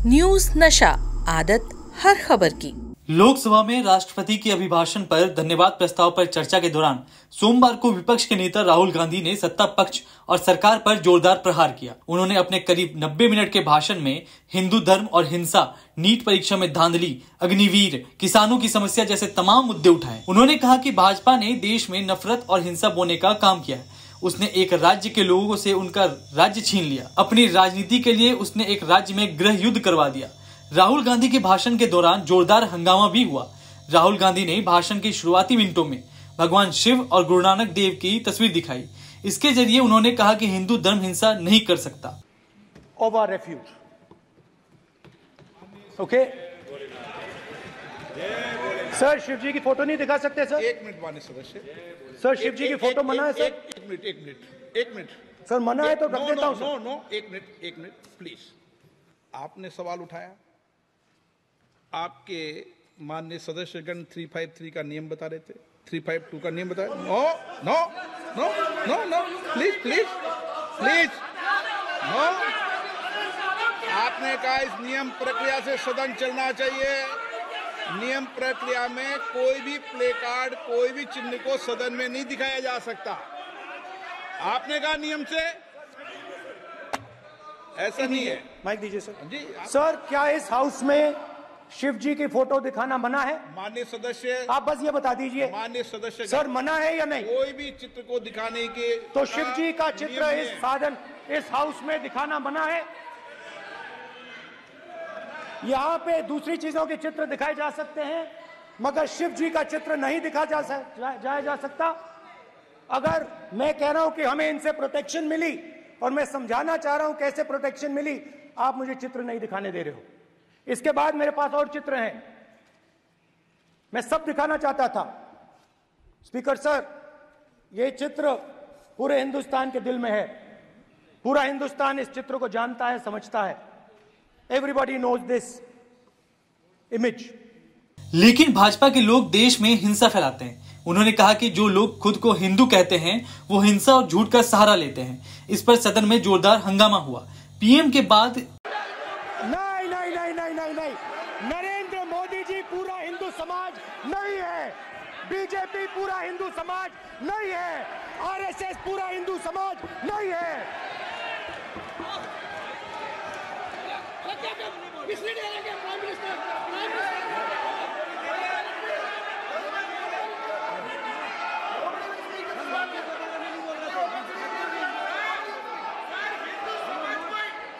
News नशा, आदत हर खबर की। लोकसभा में राष्ट्रपति के अभिभाषण पर धन्यवाद प्रस्ताव पर चर्चा के दौरान सोमवार को विपक्ष के नेता राहुल गांधी ने सत्ता पक्ष और सरकार पर जोरदार प्रहार किया। उन्होंने अपने करीब 90 मिनट के भाषण में हिंदू धर्म और हिंसा, नीट परीक्षा में धांधली, अग्निवीर, किसानों की समस्या जैसे तमाम मुद्दे उठाए। उन्होंने कहा कि भाजपा ने देश में नफरत और हिंसा बोने का काम किया है। उसने एक राज्य के लोगों से उनका राज्य छीन लिया। अपनी राजनीति के लिए उसने एक राज्य में गृह युद्ध करवा दिया। राहुल गांधी के भाषण के दौरान जोरदार हंगामा भी हुआ। राहुल गांधी ने भाषण के शुरुआती मिनटों में भगवान शिव और गुरु नानक देव की तस्वीर दिखाई। इसके जरिए उन्होंने कहा कि हिंदू धर्म हिंसा नहीं कर सकता। Over refuge. Okay? Sir, Shiv ji की फोटो नहीं दिखा सकते सर? एक मिनट माननीय सदस्य। सर, शिव जी की फोटो मना है सर? एक मिनट सर, मना है तो रख देता हूं सर। नो, एक मिनट प्लीज। आपने सवाल उठाया, आपके माननीय सदस्यगण 353 का नियम बता रहे थे, 352 का नियम बता रहे। No please no. आपने कहा इस नियम प्रक्रिया से सदन चलना चाहिए। नियम प्रक्रिया में कोई भी प्ले कार्ड, कोई भी चिन्ह को सदन में नहीं दिखाया जा सकता। आपने कहा नियम से, ऐसा नहीं है। माइक दीजिए सर जी। सर, क्या इस हाउस में शिव जी की फोटो दिखाना मना है? माननीय सदस्य, आप बस ये बता दीजिए। माननीय सदस्य सर, मना है या नहीं? कोई भी चित्र को दिखाने के तो शिव जी का चित्र इस हाउस में दिखाना मना है। यहाँ पे दूसरी चीजों के चित्र दिखाए जा सकते हैं, मगर शिव जी का चित्र नहीं दिखाया जा सकता। अगर मैं कह रहा हूं कि हमें इनसे प्रोटेक्शन मिली और मैं समझाना चाह रहा हूं कैसे प्रोटेक्शन मिली, आप मुझे चित्र नहीं दिखाने दे रहे हो। इसके बाद मेरे पास और चित्र हैं, मैं सब दिखाना चाहता था। स्पीकर सर, ये चित्र पूरे हिंदुस्तान के दिल में है। पूरा हिंदुस्तान इस चित्र को जानता है, समझता है। Everybody knows this image. लेकिन भाजपा के लोग देश में हिंसा फैलाते हैं। उन्होंने कहा कि जो लोग खुद को हिंदू कहते हैं वो हिंसा और झूठ का सहारा लेते हैं। इस पर सदन में जोरदार हंगामा हुआ। पीएम के बाद नहीं, नरेंद्र मोदी जी पूरा हिंदू समाज नहीं है, बीजेपी पूरा हिंदू समाज नहीं है, आरएसएस पूरा हिंदू समाज नहीं है।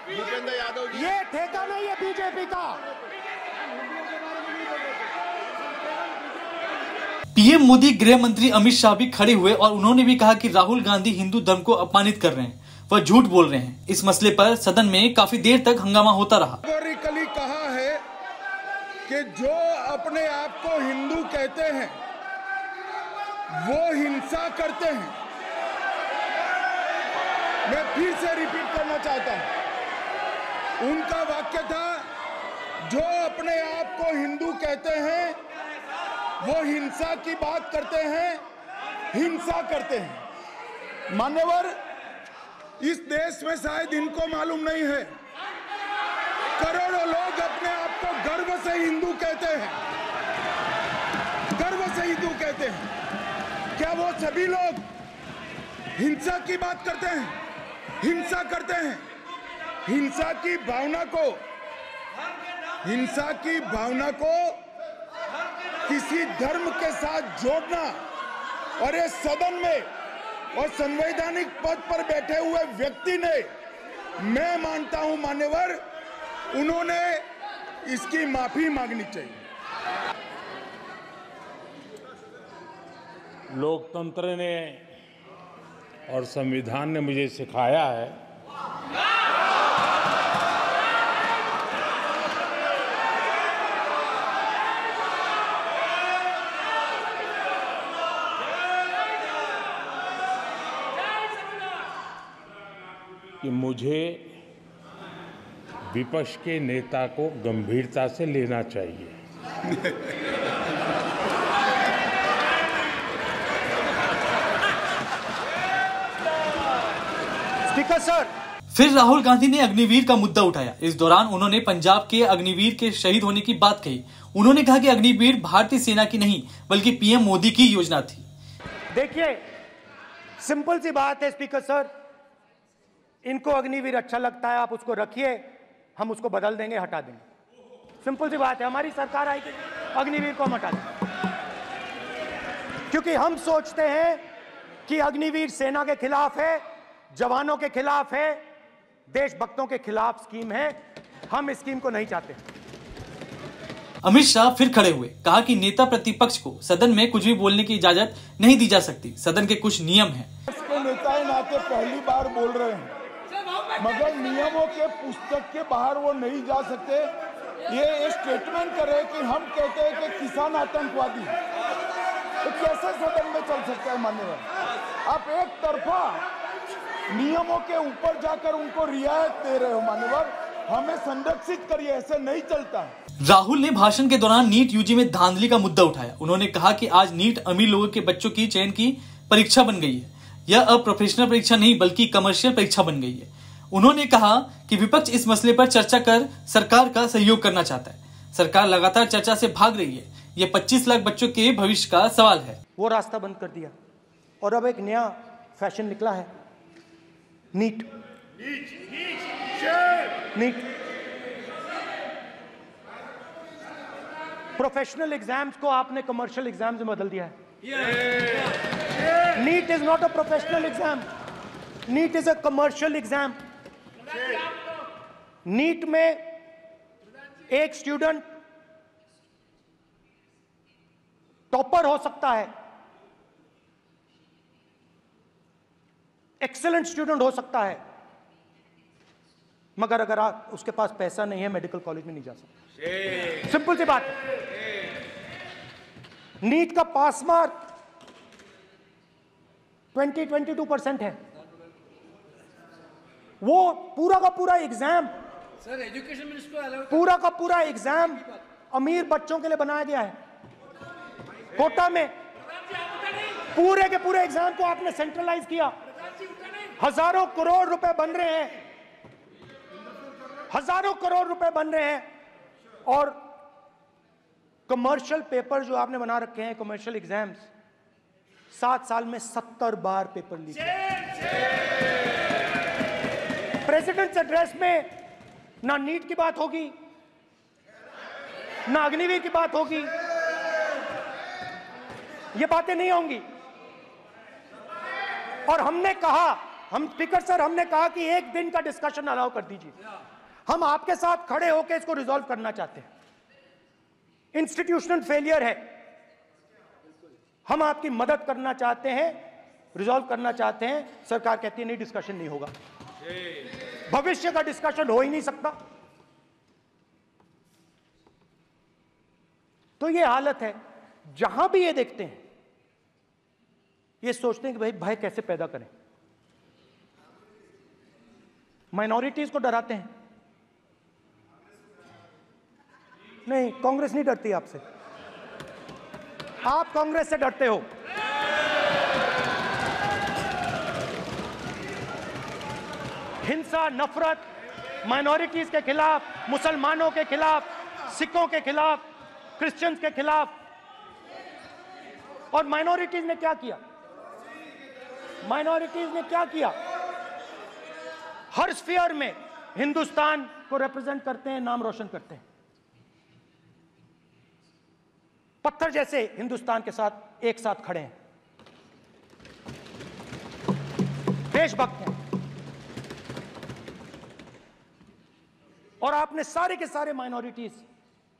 भूपेंद्र यादव जी, ये ठेका नहीं है बीजेपी का। पीएम मोदी, गृह मंत्री अमित शाह भी खड़े हुए और उन्होंने भी कहा कि राहुल गांधी हिंदू धर्म को अपमानित कर रहे हैं, वह झूठ बोल रहे हैं। इस मसले पर सदन में काफी देर तक हंगामा होता रहा। कैटेगोरिकली कहा है कि जो अपने आप को हिंदू कहते हैं वो हिंसा करते हैं। मैं फिर से रिपीट करना चाहता हूं, उनका वाक्य था, जो अपने आप को हिंदू कहते हैं वो हिंसा की बात करते हैं, हिंसा करते हैं। मान्यवर, इस देश में शायद इनको मालूम नहीं है, करोड़ों लोग अपने आप को गर्व से हिंदू कहते हैं, गर्व से हिंदू कहते हैं। क्या वो सभी लोग हिंसा की बात करते हैं, हिंसा करते हैं? हिंसा की भावना को किसी धर्म के साथ जोड़ना और इस सदन में और संवैधानिक पद पर बैठे हुए व्यक्ति ने, मैं मानता हूं मान्यवर, उन्होंने इसकी माफी मांगनी चाहिए। लोकतंत्र ने और संविधान ने मुझे सिखाया है कि मुझे विपक्ष के नेता को गंभीरता से लेना चाहिए। स्पीकर सर, फिर राहुल गांधी ने अग्निवीर का मुद्दा उठाया। इस दौरान उन्होंने पंजाब के अग्निवीर के शहीद होने की बात कही। उन्होंने कहा कि अग्निवीर भारतीय सेना की नहीं बल्कि पीएम मोदी की योजना थी। देखिए, सिंपल सी बात है स्पीकर सर, इनको अग्निवीर अच्छा लगता है, आप उसको रखिए, हम उसको बदल देंगे, हटा देंगे। सिंपल सी बात है, हमारी सरकार आएगी, अग्निवीर को हम हटा देंगे, क्योंकि हम सोचते हैं कि अग्निवीर सेना के खिलाफ है, जवानों के खिलाफ है, देशभक्तों के खिलाफ स्कीम है। हम इस स्कीम को नहीं चाहते। अमित शाह फिर खड़े हुए, कहा कि नेता प्रतिपक्ष को सदन में कुछ भी बोलने की इजाजत नहीं दी जा सकती। सदन के कुछ नियम हैं। इसके नेता नाते पहली बार बोल रहे हैं, मगर नियमों के पुस्तक के बाहर वो नहीं जा सकते। ये स्टेटमेंट करे कि हम कहते हैं कि किसान आतंकवादी, तो कैसे सदन में चल सकता है मान्यवर? आप एक तरफा नियमों के ऊपर जाकर उनको रियायत दे रहे हो मान्यवर, हमें संरक्षित करिए, ऐसे नहीं चलता है। राहुल ने भाषण के दौरान नीट यूजी में धांधली का मुद्दा उठाया। उन्होंने कहा कि आज नीट अमीर लोगों के बच्चों की चयन की परीक्षा बन गई है। यह अब प्रोफेशनल परीक्षा नहीं बल्कि कमर्शियल परीक्षा बन गई है। उन्होंने कहा कि विपक्ष इस मसले पर चर्चा कर सरकार का सहयोग करना चाहता है। सरकार लगातार चर्चा से भाग रही है। यह 25 लाख बच्चों के भविष्य का सवाल है। वो रास्ता बंद कर दिया और अब एक नया फैशन निकला है, नीट। प्रोफेशनल एग्जाम्स को आपने कमर्शियल एग्जाम्स में बदल दिया है। NEET is not a professional exam, NEET is a commercial exam. NEET में एक स्टूडेंट टॉपर हो सकता है, एक्सेलेंट स्टूडेंट हो सकता है, मगर अगर उसके पास पैसा नहीं है, मेडिकल कॉलेज में नहीं जा सकता। सिंपल सी बात है। नीट का पास मार्क 22% है। वो पूरा का पूरा एग्जाम, सर एजुकेशन मिनिस्टर पूरा का पूरा एग्जाम अमीर बच्चों के लिए बनाया गया है। कोटा में पूरे के पूरे एग्जाम को आपने सेंट्रलाइज किया। हजारों करोड़ रुपए बन रहे हैं, हजारों करोड़ रुपए बन रहे हैं, और कमर्शियल पेपर जो आपने बना रखे हैं, कमर्शियल एग्जाम्स, 7 साल में 70 बार पेपर लीक। प्रेसिडेंट्स एड्रेस में ना नीट की बात होगी, ना अग्निवीर की बात होगी, ये बातें नहीं होंगी। और हमने कहा, हम स्पीकर सर, हमने कहा कि एक दिन का डिस्कशन अलाउ कर दीजिए। हम आपके साथ खड़े होकर इसको रिजॉल्व करना चाहते हैं। इंस्टीट्यूशनल फेलियर है, हम आपकी मदद करना चाहते हैं, रिजॉल्व करना चाहते हैं। सरकार कहती है नहीं, डिस्कशन नहीं होगा, भविष्य का डिस्कशन हो ही नहीं सकता। तो ये हालत है। जहां भी ये देखते हैं, ये सोचते हैं कि भाई भय कैसे पैदा करें, माइनॉरिटीज को डराते हैं। नहीं, कांग्रेस नहीं डरती आपसे, आप कांग्रेस से डरते हो। हिंसा, नफरत, माइनॉरिटीज के खिलाफ, मुसलमानों के खिलाफ, सिखों के खिलाफ, क्रिश्चियंस के खिलाफ। और माइनॉरिटीज ने क्या किया? माइनॉरिटीज ने क्या किया? हर स्फीयर में हिंदुस्तान को रिप्रेजेंट करते हैं, नाम रोशन करते हैं। पत्थर जैसे हिंदुस्तान के साथ एक साथ खड़े हैं, देशभक्त हैं। और आपने सारे के सारे माइनॉरिटीज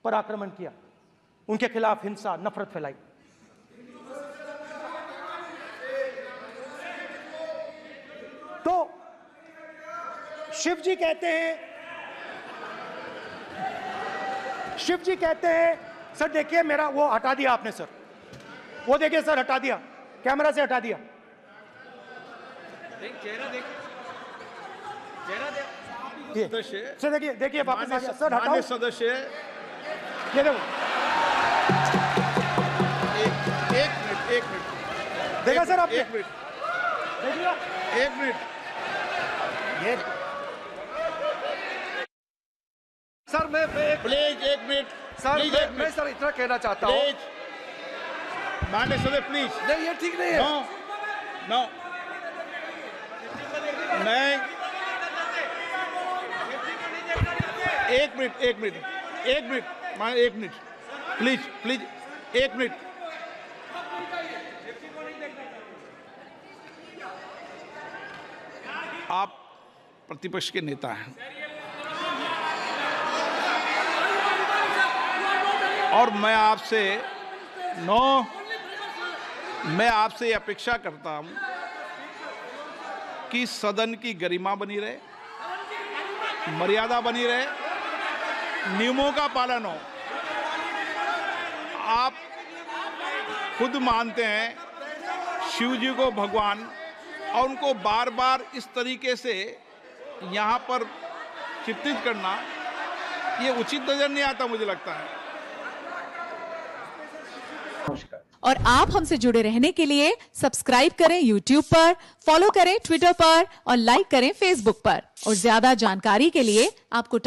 पर आक्रमण किया, उनके खिलाफ हिंसा, नफरत फैलाई। तो शिव जी कहते हैं, सर देखिए मेरा, वो हटा दिया आपने सर, वो देखिए सर, हटा दिया, कैमरा से हटा दिया। चेहरा देखिए, सर देखिए वापस आ गया सर, हटाओ सदस्य। ये देखो, एक मिनट देखा सर आपने? एक मिनट देखिए एक मिनट। ये सर मैं प्लीज एक मिनट सर प्लीज एक मैं मिनट सर इतना कहना चाहता हूँ प्लीज माननीय सदस्य प्लीज नहीं ये ठीक नहीं है नो नो मैं एक मिनट मान एक मिनट प्लीज एक मिनट आप प्रतिपक्ष के नेता हैं और मैं आपसे अपेक्षा करता हूं कि सदन की गरिमा बनी रहे, मर्यादा बनी रहे, नियमों का पालन हो। आप खुद मानते हैं शिव जी को भगवान और उनको बार बार इस तरीके से यहाँ पर चित्रित करना ये उचित नजर नहीं आता, मुझे लगता है। और आप हमसे जुड़े रहने के लिए सब्सक्राइब करें YouTube पर, फॉलो करें Twitter पर और लाइक करें Facebook पर। और ज्यादा जानकारी के लिए आपको